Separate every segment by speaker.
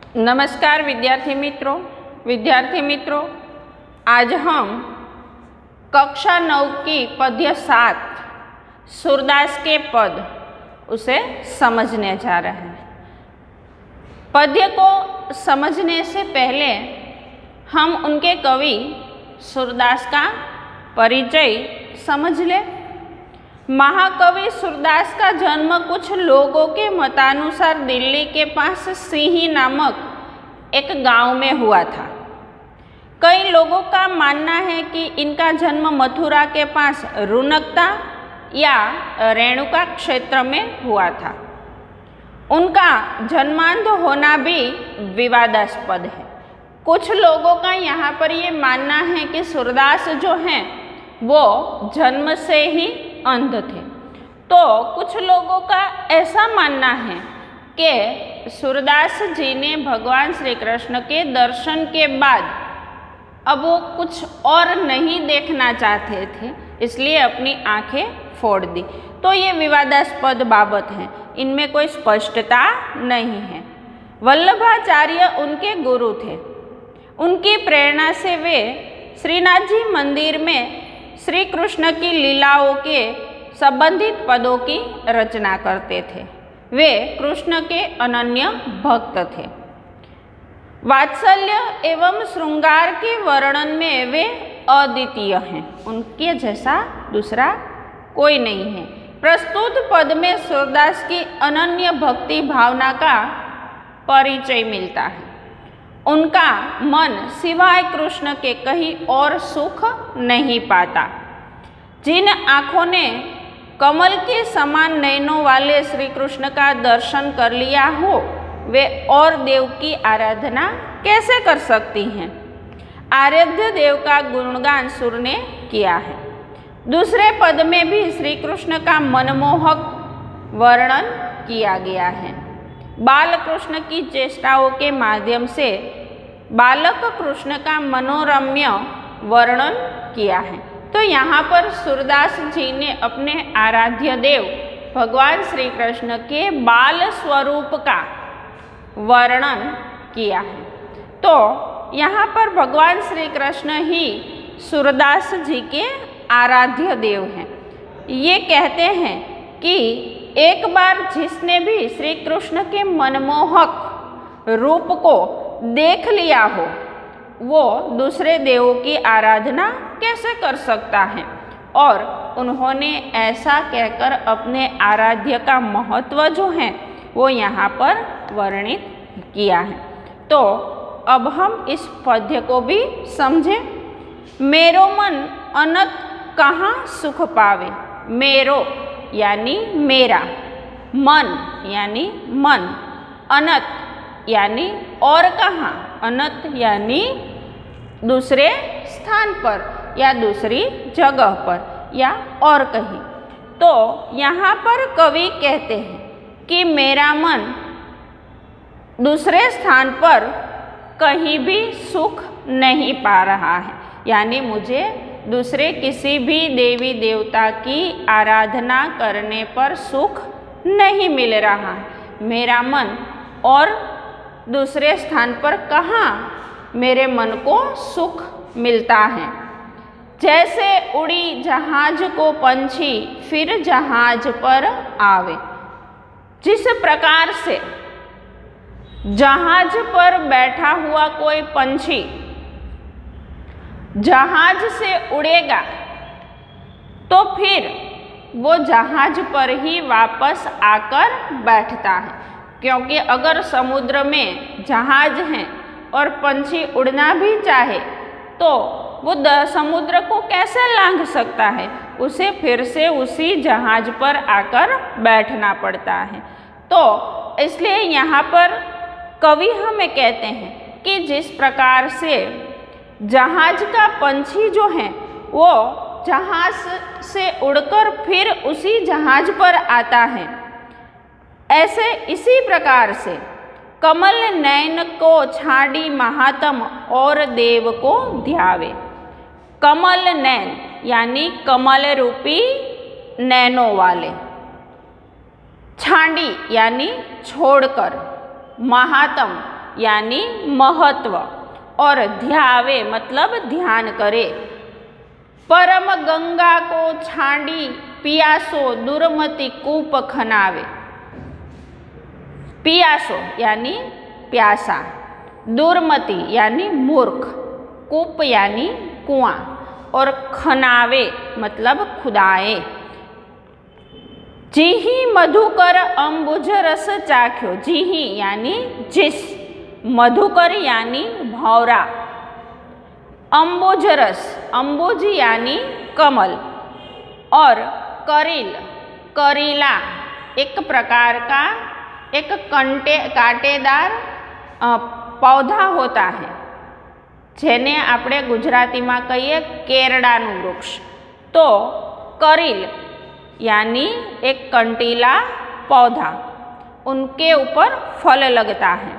Speaker 1: नमस्कार विद्यार्थी मित्रों, आज हम कक्षा 9 की पद्य 7 सूरदास के पद उसे समझने जा रहे हैं। पद्य को समझने से पहले हम उनके कवि सूरदास का परिचय समझ लें। महाकवि सूरदास का जन्म कुछ लोगों के मतानुसार दिल्ली के पास सिंही नामक एक गांव में हुआ था। कई लोगों का मानना है कि इनका जन्म मथुरा के पास रुनकता या रेणुका क्षेत्र में हुआ था। उनका जन्मांध होना भी विवादास्पद है। कुछ लोगों का यहाँ पर ये मानना है कि सूरदास जो हैं वो जन्म से ही अंध थे। तो कुछ लोगों का ऐसा मानना है कि सूरदास जी ने भगवान श्री कृष्ण के दर्शन के बाद अब वो कुछ और नहीं देखना चाहते थे, इसलिए अपनी आंखें फोड़ दी। तो ये विवादास्पद बाबत है, इनमें कोई स्पष्टता नहीं है। वल्लभाचार्य उनके गुरु थे। उनकी प्रेरणा से वे श्रीनाथ जी मंदिर में श्री कृष्ण की लीलाओं के संबंधित पदों की रचना करते थे। वे कृष्ण के अनन्य भक्त थे। वात्सल्य एवं श्रृंगार के वर्णन में वे अद्वितीय हैं, उनके जैसा दूसरा कोई नहीं है। प्रस्तुत पद में सूरदास की अनन्य भक्ति भावना का परिचय मिलता है। उनका मन सिवाय कृष्ण के कहीं और सुख नहीं पाता। जिन आँखों ने कमल के समान नयनों वाले श्री कृष्ण का दर्शन कर लिया हो, वे और देव की आराधना कैसे कर सकती हैं। आराध्य देव का गुणगान सुर ने किया है। दूसरे पद में भी श्री कृष्ण का मनमोहक वर्णन किया गया है। बाल कृष्ण की चेष्टाओं के माध्यम से बालक कृष्ण का मनोरम्य वर्णन किया है। तो यहाँ पर सूरदास जी ने अपने आराध्य देव भगवान श्री कृष्ण के बाल स्वरूप का वर्णन किया है। तो यहाँ पर भगवान श्री कृष्ण ही सूरदास जी के आराध्य देव हैं। ये कहते हैं कि एक बार जिसने भी श्री कृष्ण के मनमोहक रूप को देख लिया हो, वो दूसरे देवों की आराधना कैसे कर सकता है। और उन्होंने ऐसा कहकर अपने आराध्य का महत्व जो है वो यहाँ पर वर्णित किया है। तो अब हम इस पद्य को भी समझें। मेरो मन अनत कहाँ सुख पावे। मेरो यानी मेरा, मन यानी मन, अनत यानी और कहाँ, अनत यानी दूसरे स्थान पर या दूसरी जगह पर या और कहीं। तो यहाँ पर कवि कहते हैं कि मेरा मन दूसरे स्थान पर कहीं भी सुख नहीं पा रहा है, यानी मुझे दूसरे किसी भी देवी देवता की आराधना करने पर सुख नहीं मिल रहा है। मेरा मन और दूसरे स्थान पर कहाँ मेरे मन को सुख मिलता है। जैसे उड़ी जहाज को पंछी फिर जहाज पर आवे। जिस प्रकार से जहाज पर बैठा हुआ कोई पंछी जहाज से उड़ेगा तो फिर वो जहाज पर ही वापस आकर बैठता है, क्योंकि अगर समुद्र में जहाज है और पंछी उड़ना भी चाहे तो वो समुद्र को कैसे लांघ सकता है, उसे फिर से उसी जहाज पर आकर बैठना पड़ता है। तो इसलिए यहाँ पर कवि हमें कहते हैं कि जिस प्रकार से जहाज का पंछी जो है वो जहाज से उड़कर फिर उसी जहाज पर आता है, ऐसे इसी प्रकार से कमल नयन को छाड़ी महात्म और देव को ध्यावे। कमल नयन यानी कमल रूपी नैनों वाले, छांडी यानी छोड़कर, महात्म यानी महत्व, और ध्यावे मतलब ध्यान करे। परम गंगा को छांडी पियासो दुर्मति कूप खनावे। पियासो यानी प्यासा, दुर्मति यानी मूर्ख, कूप यानी कुआं, और खनावे मतलब खुदाए। जीही मधुकर अम्बुज रस चाख्यो। जीही यानी जिस, मधुकर यानी भौरा, अम्बुज रस, अम्बुज यानी कमल, और करील, करीला एक प्रकार का एक कांटेदार पौधा होता है, जेने આપણે ગુજરાતીમાં કહીએ કેરડાનું વૃક્ષ। તો करील यानी एक कंटीला पौधा, उनके ऊपर फल लगता है।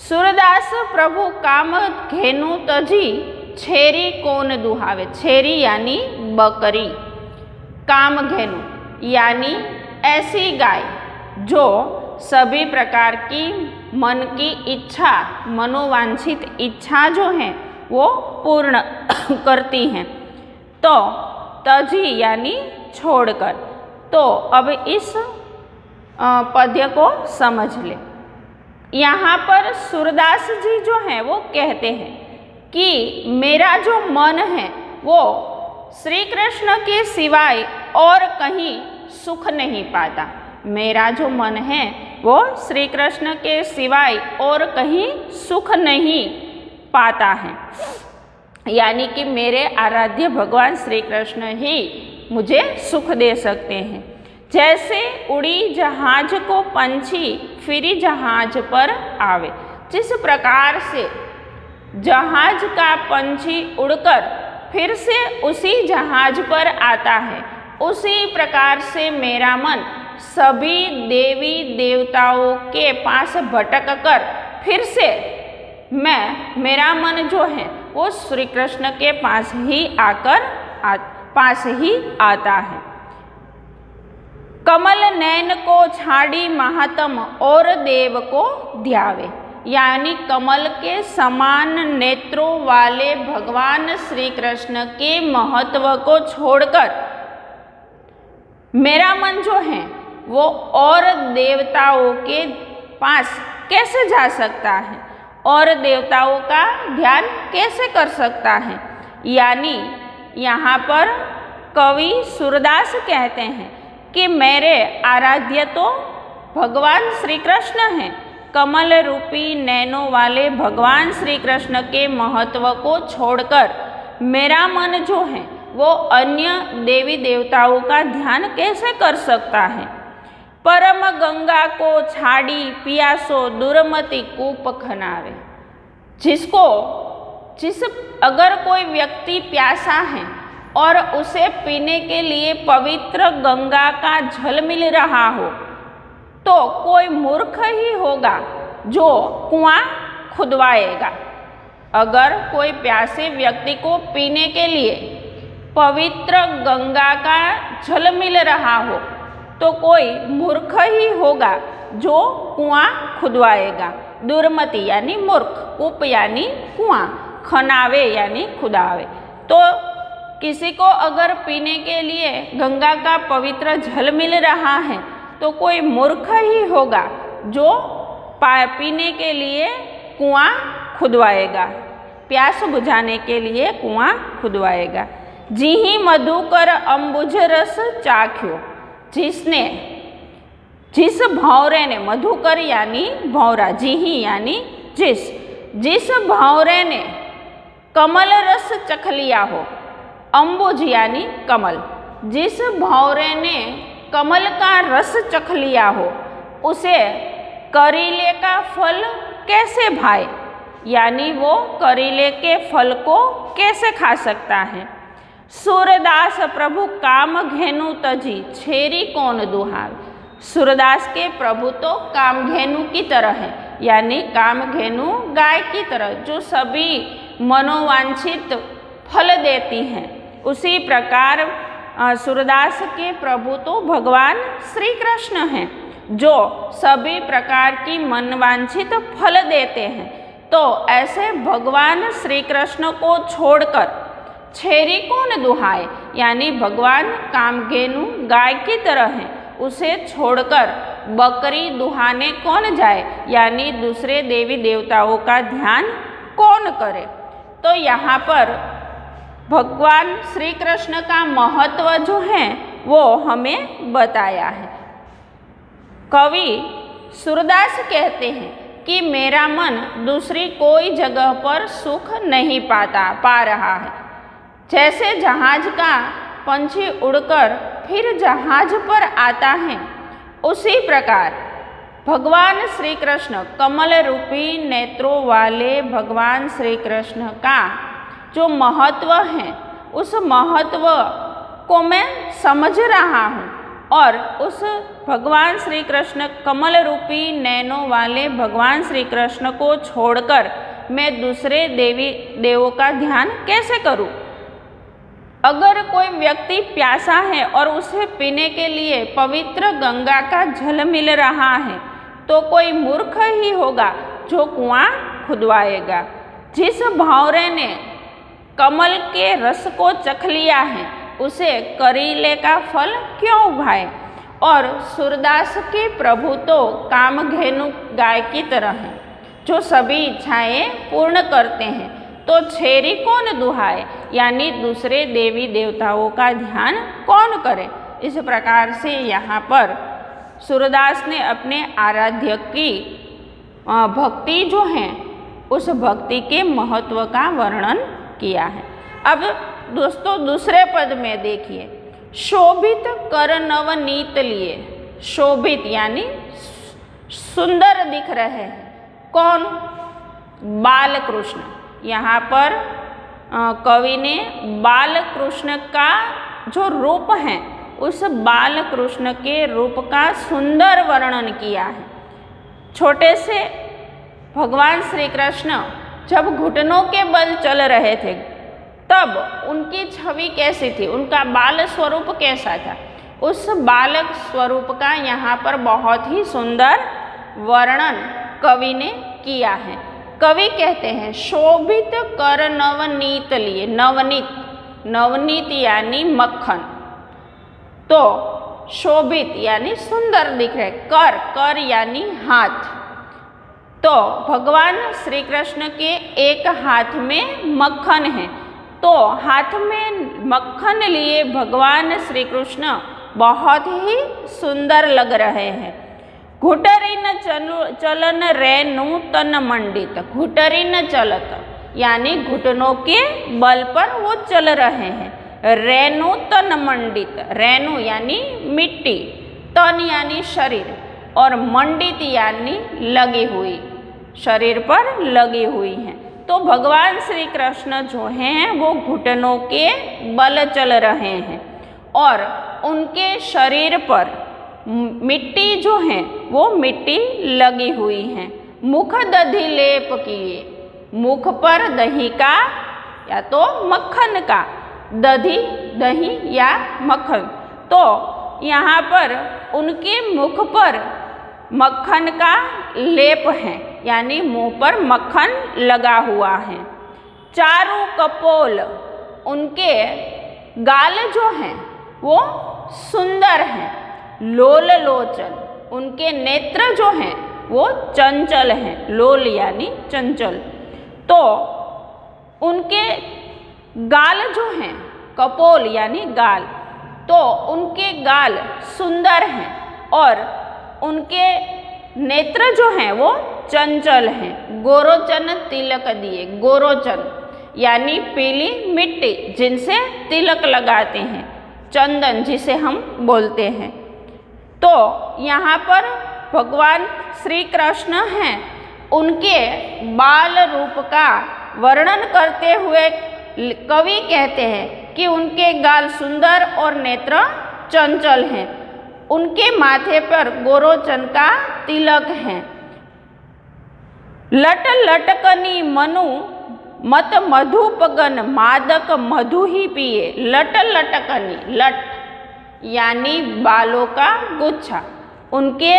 Speaker 1: सूरदास प्रभु काम घेनु तजी छेरी कौन दुहावे। छेरी यानी बकरी, काम घेनु यानी ऐसी गाय जो सभी प्रकार की मन की इच्छा, मनोवांछित इच्छा जो है वो पूर्ण करती हैं। तो तजी यानी छोड़कर। तो अब इस पद्य को समझ ले। यहाँ पर सूरदास जी जो हैं वो कहते हैं कि मेरा जो मन है वो श्री कृष्ण के सिवाय और कहीं सुख नहीं पाता। मेरा जो मन है वो श्री कृष्ण के सिवाय और कहीं सुख नहीं पाता है, यानी कि मेरे आराध्य भगवान श्री कृष्ण ही मुझे सुख दे सकते हैं। जैसे उड़ी जहाज को पंछी फिरी जहाज पर आवे। जिस प्रकार से जहाज का पंछी उड़कर फिर से उसी जहाज पर आता है, उसी प्रकार से मेरा मन सभी देवी देवताओं के पास भटक कर फिर से मेरा मन जो है वो श्री कृष्ण के पास ही पास ही आता है। कमल नैन को छाड़ी महात्म और देव को ध्यावे। यानी कमल के समान नेत्रों वाले भगवान श्री कृष्ण के महत्व को छोड़कर मेरा मन जो है वो और देवताओं के पास कैसे जा सकता है और देवताओं का ध्यान कैसे कर सकता है। यानी यहाँ पर कवि सूरदास कहते हैं कि मेरे आराध्य तो भगवान श्री कृष्ण हैं। कमल रूपी नैनों वाले भगवान श्री कृष्ण के महत्व को छोड़कर मेरा मन जो है वो अन्य देवी देवताओं का ध्यान कैसे कर सकता है। परम गंगा को छाड़ी पियासो दुर्मति कूप खनावे। अगर कोई व्यक्ति प्यासा है और उसे पीने के लिए पवित्र गंगा का जल मिल रहा हो तो कोई मूर्ख ही होगा जो कुआं खुदवाएगा। अगर कोई प्यासे व्यक्ति को पीने के लिए पवित्र गंगा का जल मिल रहा हो तो कोई मूर्ख ही होगा जो कुआं खुदवाएगा। दुर्मति यानी मूर्ख, कूप यानी कुआं, खनावे यानी खुदावे। तो किसी को अगर पीने के लिए गंगा का पवित्र जल मिल रहा है तो कोई मूर्ख ही होगा जो पीने के लिए कुआं खुदवाएगा, प्यास बुझाने के लिए कुआं खुदवाएगा। जीही मधुकर अम्बुज रस चाख्यो। जिस भौरे ने, मधुकर यानी भौरा, जीही यानी जिस भौरे ने कमल रस चख लिया हो। अम्बुज यानी कमल। जिस भौरे ने कमल का रस चख लिया हो उसे करीले का फल कैसे भाए, यानी वो करीले के फल को कैसे खा सकता है। सूरदास प्रभु काम घेनु तजी छेरी कौन दुहावे। सूरदास के प्रभु तो कामधेनु की तरह है, यानी कामधेनु गाय की तरह जो सभी मनोवांछित फल देती हैं। उसी प्रकार सूरदास के प्रभु तो भगवान श्री कृष्ण हैं। जो सभी प्रकार की मनवांछित फल देते हैं, तो ऐसे भगवान श्री कृष्ण को छोड़कर छेरी कौन दुहाए, यानी भगवान कामधेनु गाय की तरह है, उसे छोड़कर बकरी दुहाने कौन जाए, यानी दूसरे देवी देवताओं का ध्यान कौन करे। तो यहाँ पर भगवान श्री कृष्ण का महत्व जो है वो हमें बताया है। कवि सूरदास कहते हैं कि मेरा मन दूसरी कोई जगह पर सुख नहीं पा रहा है। जैसे जहाज का पंछी उड़कर फिर जहाज पर आता है, उसी प्रकार भगवान श्री कृष्ण कमल रूपी नेत्रों वाले भगवान श्री कृष्ण का जो महत्व है, उस महत्व को मैं समझ रहा हूँ और उस भगवान श्री कृष्ण कमल रूपी नैनों वाले भगवान श्री कृष्ण को छोड़कर मैं दूसरे देवी देवों का ध्यान कैसे करूं। अगर कोई व्यक्ति प्यासा है और उसे पीने के लिए पवित्र गंगा का जल मिल रहा है, तो कोई मूर्ख ही होगा जो कुआं खुदवाएगा। जिस भावरे ने कमल के रस को चख लिया है, उसे करीले का फल क्यों भाए। और सूरदास के प्रभु तो कामधेनु गाय की तरह हैं, जो सभी इच्छाएं पूर्ण करते हैं, तो छेरी कौन दुहाए, यानी दूसरे देवी देवताओं का ध्यान कौन करे। इस प्रकार से यहाँ पर सूरदास ने अपने आराध्य की भक्ति जो है, उस भक्ति के महत्व का वर्णन किया है। अब दोस्तों दूसरे पद में देखिए, शोभित कर नवनीत लिए। शोभित यानी सुंदर दिख रहे हैं, कौन, बाल कृष्ण। यहाँ पर कवि ने बाल कृष्ण का जो रूप है, उस बाल कृष्ण के रूप का सुंदर वर्णन किया है। छोटे से भगवान श्री कृष्ण जब घुटनों के बल चल रहे थे, तब उनकी छवि कैसी थी, उनका बाल स्वरूप कैसा था, उस बालक स्वरूप का यहाँ पर बहुत ही सुंदर वर्णन कवि ने किया है। कवि कहते हैं शोभित कर नवनीत लिए। नवनीत, नवनीत यानी मक्खन, तो शोभित यानी सुंदर दिख रहे। कर, कर यानी हाथ। तो भगवान श्री कृष्ण के एक हाथ में मक्खन है, तो हाथ में मक्खन लिए भगवान श्री कृष्ण बहुत ही सुंदर लग रहे हैं। घुटरी न चलन रेणु तन मंडित। घुटरी न चलत यानी घुटनों के बल पर वो चल रहे हैं। रेणु तन मंडित, रेणु यानी मिट्टी, तन यानी शरीर, और मंडित यानी लगी हुई, शरीर पर लगी हुई हैं। तो भगवान श्री कृष्ण जो हैं वो घुटनों के बल चल रहे हैं और उनके शरीर पर मिट्टी जो है वो मिट्टी लगी हुई है। मुख दधि लेप किए, मुख पर दही का या तो मक्खन का, दधी दही या मक्खन, तो यहाँ पर उनके मुख पर मक्खन का लेप है, यानी मुंह पर मक्खन लगा हुआ है। चारों कपोल, उनके गाल जो हैं वो सुंदर हैं। लोल लोचन, उनके नेत्र जो हैं वो चंचल हैं। लोल यानी चंचल, तो उनके गाल जो हैं, कपोल यानी गाल, तो उनके गाल सुंदर हैं और उनके नेत्र जो हैं वो चंचल हैं। गोरोचन तिलक दिए। गोरोचन यानी पीली मिट्टी जिनसे तिलक लगाते हैं, चंदन जिसे हम बोलते हैं। तो यहाँ पर भगवान श्री कृष्ण हैं, उनके बाल रूप का वर्णन करते हुए कवि कहते हैं कि उनके गाल सुंदर और नेत्र चंचल हैं। उनके माथे पर गोरोचन का तिलक है। लट लटकनी मनु मत मधुपगन मादक मधु ही पिए। लट लटकनी, लट यानी बालों का गुच्छा, उनके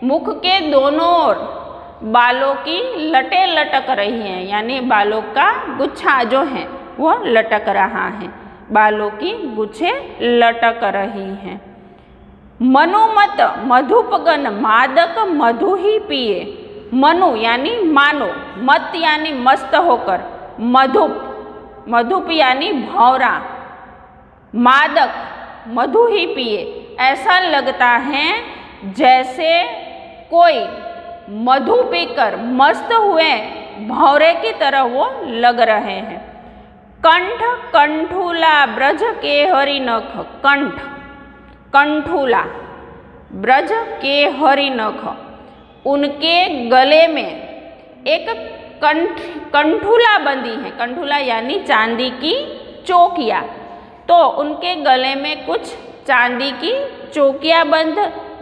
Speaker 1: मुख के दोनों ओर बालों की लटें लटक रही हैं, यानी बालों का गुच्छा जो है वो लटक रहा है, बालों की गुच्छे लटक रही हैं। मनुमत मधुपगन मादक मधु ही पिए। मनु यानी मानो, मत यानी मस्त होकर, मधुप मधुप यानी भौरा, मादक मधु ही पिए। ऐसा लगता है जैसे कोई मधु पीकर मस्त हुए भौरे की तरह वो लग रहे हैं। कंठ कंठूला ब्रज के हरि नख। कंठ कंठूला ब्रज के हरि नख, उनके गले में एक कंठूला बंधी है। कंठूला यानी चांदी की चौकिया। तो उनके गले में कुछ चांदी की चौकियाँ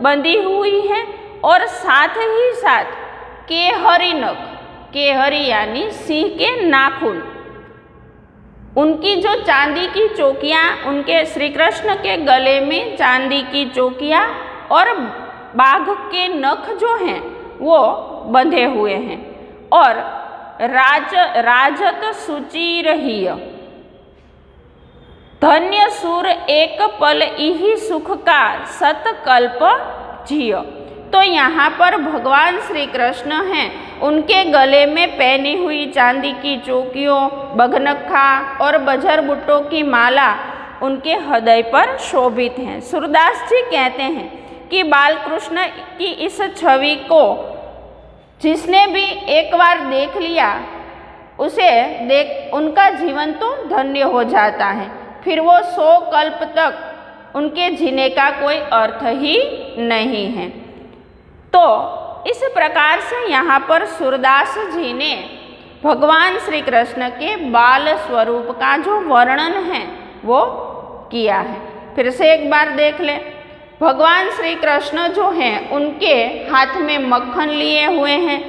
Speaker 1: बंधी हुई हैं और साथ ही साथ केहरी नख, केहरी यानी सिंह के नाखून। उनकी जो चांदी की चौकियाँ, उनके श्री कृष्ण के गले में चांदी की चौकियाँ और बाघ के नख जो हैं वो बंधे हुए हैं। और राजत सुचिरहिय धन्य सुर एक पल इही सुख का सतकल्प जिय। तो यहाँ पर भगवान श्री कृष्ण हैं, उनके गले में पहनी हुई चांदी की चौकियों, बगनखा और बजर बुट्टों की माला उनके हृदय पर शोभित हैं। सूरदास जी कहते हैं कि बाल कृष्ण की इस छवि को जिसने भी एक बार देख लिया, उसे उनका जीवन तो धन्य हो जाता है, फिर वो 100 कल्प तक उनके जीने का कोई अर्थ ही नहीं है। तो इस प्रकार से यहाँ पर सूरदास जी ने भगवान श्री कृष्ण के बाल स्वरूप का जो वर्णन है वो किया है। फिर से एक बार देख ले, भगवान श्री कृष्ण जो हैं उनके हाथ में मक्खन लिए हुए हैं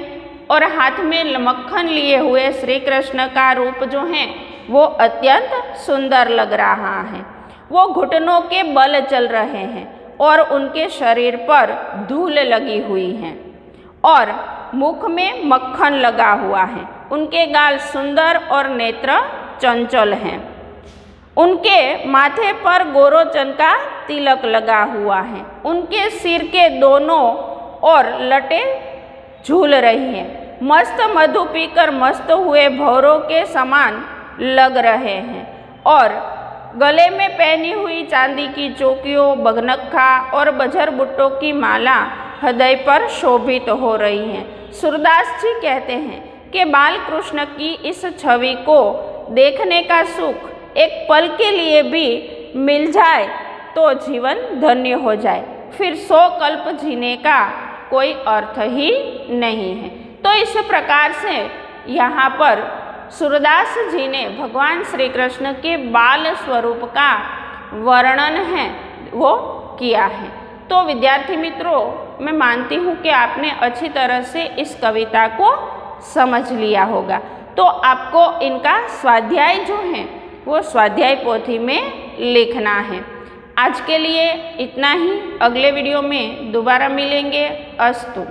Speaker 1: और हाथ में मक्खन लिए हुए श्री कृष्ण का रूप जो है वो अत्यंत सुंदर लग रहा है। वो घुटनों के बल चल रहे हैं और उनके शरीर पर धूल लगी हुई है और मुख में मक्खन लगा हुआ है। उनके गाल सुंदर और नेत्र चंचल हैं। उनके माथे पर गोरोचन का तिलक लगा हुआ है। उनके सिर के दोनों ओर लटें झूल रही हैं। मस्त मधु पीकर मस्त हुए भौरों के समान लग रहे हैं और गले में पहनी हुई चांदी की चौकियों, बगनखा और बजर बुट्टों की माला हृदय पर शोभित हो रही हैं। सूरदास जी कहते हैं कि बाल कृष्ण की इस छवि को देखने का सुख एक पल के लिए भी मिल जाए तो जीवन धन्य हो जाए, फिर 100 कल्प जीने का कोई अर्थ ही नहीं है। तो इस प्रकार से यहाँ पर सूरदास जी ने भगवान श्री कृष्ण के बाल स्वरूप का वर्णन है वो किया है। तो विद्यार्थी मित्रों, मैं मानती हूँ कि आपने अच्छी तरह से इस कविता को समझ लिया होगा। तो आपको इनका स्वाध्याय जो है वो स्वाध्याय पोथी में लिखना है। आज के लिए इतना ही, अगले वीडियो में दोबारा मिलेंगे। अस्तु।